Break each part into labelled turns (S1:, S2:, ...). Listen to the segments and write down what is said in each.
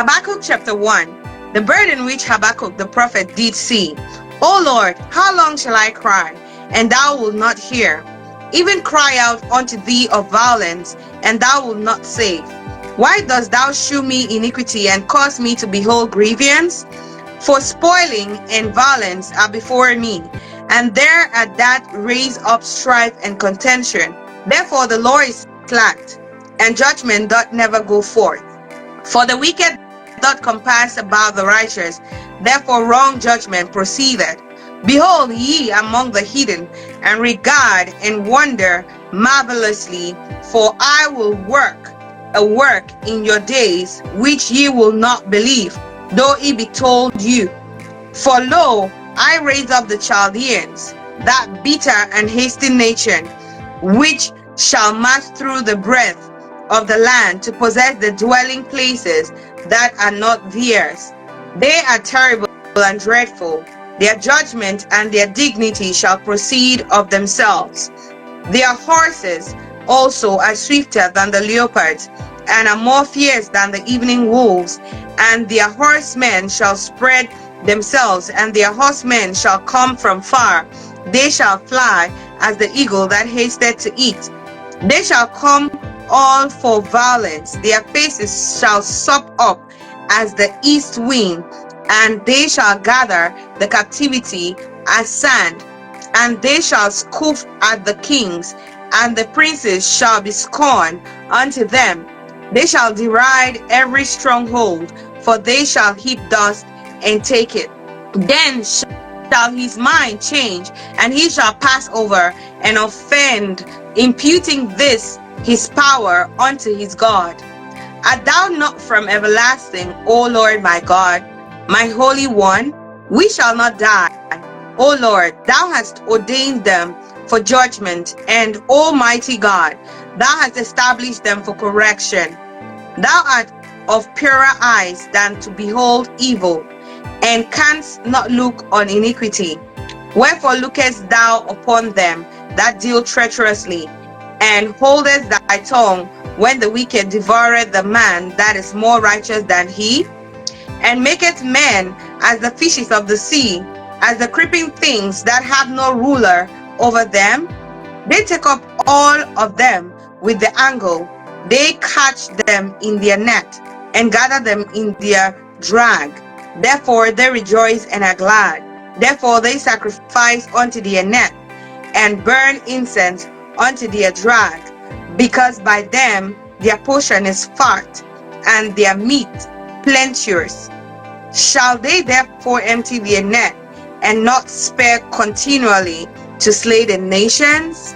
S1: Habakkuk chapter 1. The burden which Habakkuk the prophet did see. O Lord, how long shall I cry, and thou wilt not hear? Even cry out unto thee of violence, and thou wilt not save. Why dost thou shew me iniquity, and cause me to behold grievance? For spoiling and violence are before me, and there at that raise up strife and contention. Therefore the Lord is slacked, and judgment doth never go forth. For the wicked doth compass about the righteous, therefore wrong judgment proceedeth. Behold ye among the heathen, and regard and wonder marvelously, for I will work a work in your days which ye will not believe, though it be told you. For lo, I raise up the Chaldeans, that bitter and hasty nation, which shall march through the breadth of the land to possess the dwelling places that are not theirs. They are terrible and dreadful. Their judgment and their dignity shall proceed of themselves. Their horses also are swifter than the leopards, and are more fierce than the evening wolves. And their horsemen shall spread themselves, and their horsemen shall come from far. They shall fly as the eagle that hasteth to eat. They shall come all for violence. Their faces shall sup up as the east wind, and they shall gather the captivity as sand, and they shall scoff at the kings, and the princes shall be scorned unto them. They shall deride every stronghold, for they shall heap dust and take it. Then shall his mind change, and he shall pass over and offend, imputing this his power unto his God. Art thou not from everlasting, O Lord my God, my Holy One? We shall not die. O Lord, thou hast ordained them for judgment, and Almighty God, thou hast established them for correction. Thou art of purer eyes than to behold evil, and canst not look on iniquity. Wherefore lookest thou upon them that deal treacherously, and holdest thy tongue when the wicked devoureth the man that is more righteous than he? And maketh men as the fishes of the sea, as the creeping things that have no ruler over them? They take up all of them with the angle. They catch them in their net, and gather them in their drag. Therefore they rejoice and are glad. Therefore they sacrifice unto their net, and burn incense unto their drag, because by them their portion is fat, and their meat plenteous. Shall they therefore empty their net, and not spare continually to slay the nations?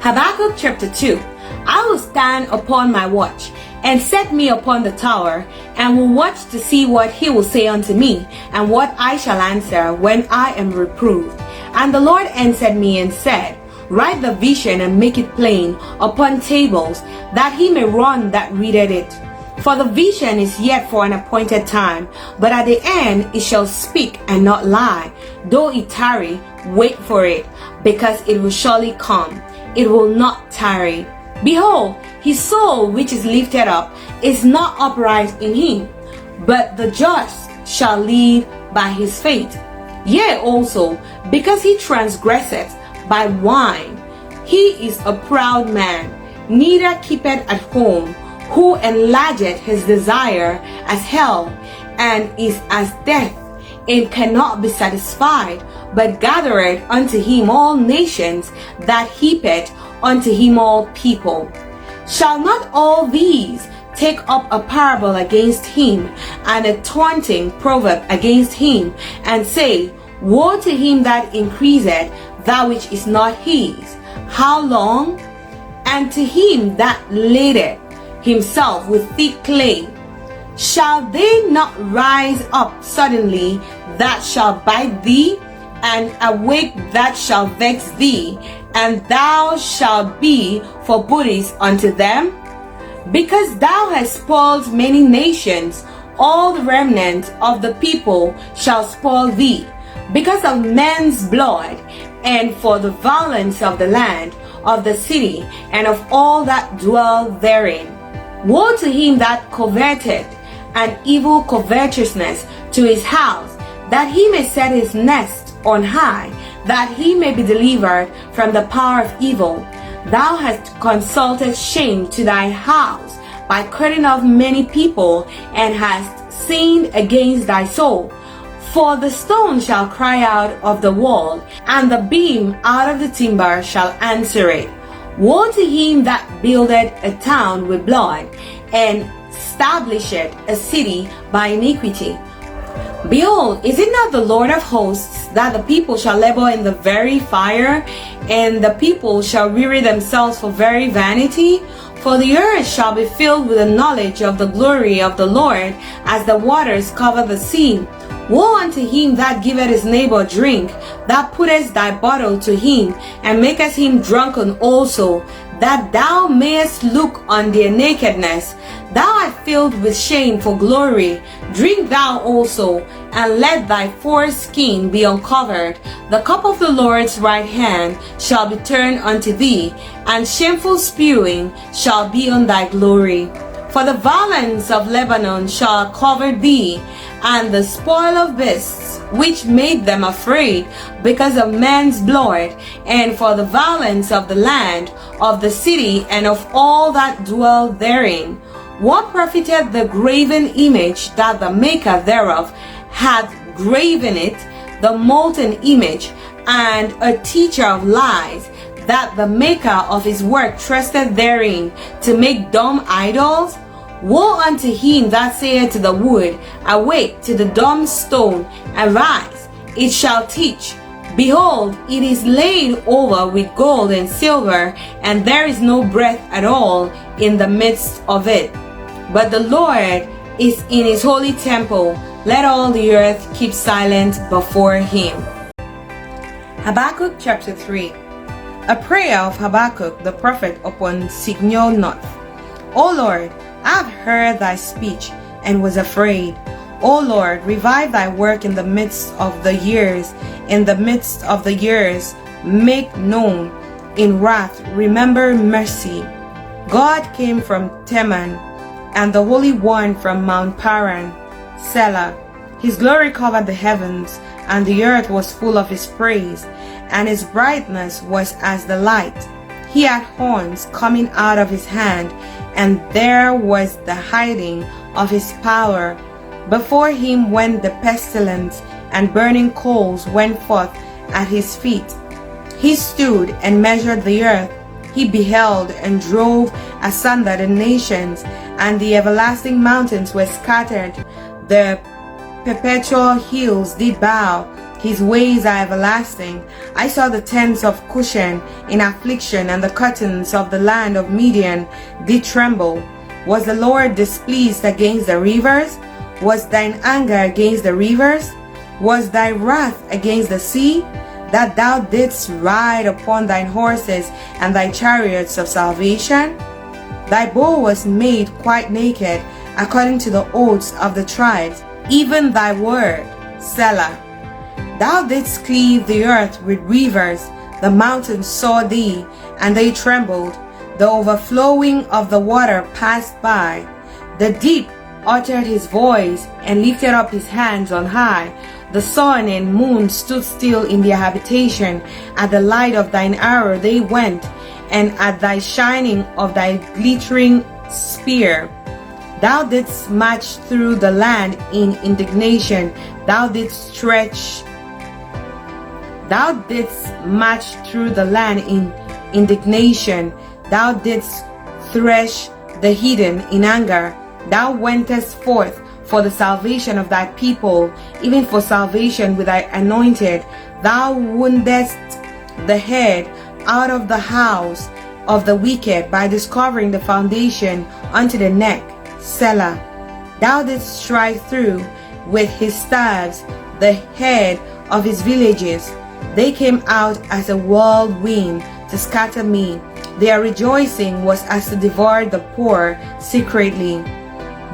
S2: Habakkuk chapter 2. I will stand upon my watch, and set me upon the tower, and will watch to see what he will say unto me, and what I shall answer when I am reproved. And the Lord answered me and said, Write the vision and make it plain upon tables, that he may run that readeth it. For the vision is yet for an appointed time, but at the end it shall speak and not lie. Though it tarry, wait for it, because it will surely come. It will not tarry. Behold, his soul which is lifted up is not upright in him, but the just shall live by his faith. Yea, also, because he transgresseth by wine, he is a proud man, neither keepeth at home, who enlargeth his desire as hell, and is as death, and cannot be satisfied, but gathereth unto him all nations, that heapeth unto him all people. Shall not all these take up a parable against him, and a taunting proverb against him, and say, Woe to him that increaseth that which is not his, how long? And to him that ladeth himself with thick clay, shall they not rise up suddenly that shall bite thee, and awake that shall vex thee, and thou shalt be for booties unto them? Because thou hast spoiled many nations, all the remnant of the people shall spoil thee, because of men's blood, and for the violence of the land, of the city, and of all that dwell therein. Woe to him that coveteth an evil covetousness to his house, that he may set his nest on high, that he may be delivered from the power of evil. Thou hast consulted shame to thy house by cutting off many people, and hast sinned against thy soul. For the stone shall cry out of the wall, and the beam out of the timber shall answer it. Woe to him that buildeth a town with blood, and establisheth a city by iniquity. Behold, is it not the Lord of hosts, that the people shall labor in the very fire, and the people shall weary themselves for very vanity? For the earth shall be filled with the knowledge of the glory of the Lord, as the waters cover the sea. Woe unto him that giveth his neighbor drink, that puttest thy bottle to him, and makest him drunken also, that thou mayest look on their nakedness. Thou art filled with shame for glory. Drink thou also, and let thy foreskin be uncovered. The cup of the Lord's right hand shall be turned unto thee, and shameful spewing shall be on thy glory. For the violence of Lebanon shall cover thee, and the spoil of beasts, which made them afraid, because of man's blood, and for the violence of the land, of the city, and of all that dwell therein. What profiteth the graven image, that the maker thereof hath graven it, the molten image, and a teacher of lies, that the maker of his work trusted therein, to make dumb idols? Woe unto him that saith to the wood, Awake, to the dumb stone, Arise, it shall teach. Behold, it is laid over with gold and silver, and there is no breath at all in the midst of it. But the Lord is in his holy temple. Let all the earth keep silent before him. Habakkuk chapter 3. A prayer of Habakkuk the prophet upon Signal North. O Lord, I have heard thy speech and was afraid. O Lord, revive thy work in the midst of the years. In the midst of the years, make known. In wrath, remember mercy. God came from Teman, and the Holy One from Mount Paran, Selah. His glory covered the heavens, and the earth was full of his praise, and his brightness was as the light. He had horns coming out of his hand, and there was the hiding of his power. Before him went the pestilence, and burning coals went forth at his feet. He stood and measured the earth. He beheld and drove asunder the nations, and the everlasting mountains were scattered. The perpetual hills did bow. His ways are everlasting. I saw the tents of Cushan in affliction, and the curtains of the land of Midian did tremble. Was the Lord displeased against the rivers? Was thine anger against the rivers? Was thy wrath against the sea? That thou didst ride upon thine horses and thy chariots of salvation? Thy bow was made quite naked, according to the oaths of the tribes, even thy word, Selah. Thou didst cleave the earth with rivers, the mountains saw thee, and they trembled. The overflowing of the water passed by. The deep uttered his voice, and lifted up his hands on high. The sun and moon stood still in their habitation. At the light of thine arrow they went, and at thy shining of thy glittering spear. Thou didst march through the land in indignation. Thou didst march through the land in indignation. Thou didst thresh the hidden in anger. Thou wentest forth for the salvation of thy people, even for salvation with thy anointed. Thou woundest the head out of the house of the wicked by discovering the foundation unto the neck, Selah. Thou didst strike through with his staves the head of his villages. They came out as a whirlwind to scatter me. Their rejoicing was as to devour the poor secretly.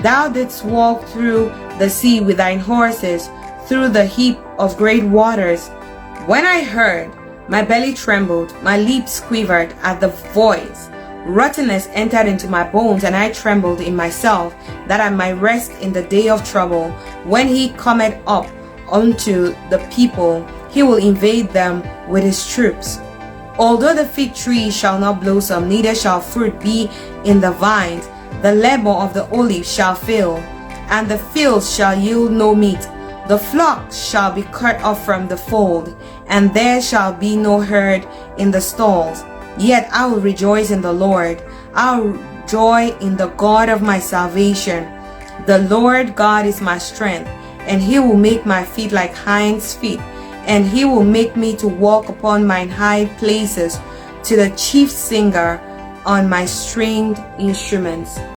S2: Thou didst walk through the sea with thine horses, through the heap of great waters. When I heard, my belly trembled, my lips quivered at the voice. Rottenness entered into my bones, and I trembled in myself, that I might rest in the day of trouble. When he cometh up unto the people, he will invade them with his troops. Although the fig tree shall not blossom, neither shall fruit be in the vines, the labor of the olive shall fail, and the fields shall yield no meat. The flock shall be cut off from the fold, and there shall be no herd in the stalls. Yet I will rejoice in the Lord. I will joy in the God of my salvation. The Lord God is my strength, and he will make my feet like hinds' feet, and he will make me to walk upon mine high places, to the chief singer on my stringed instruments.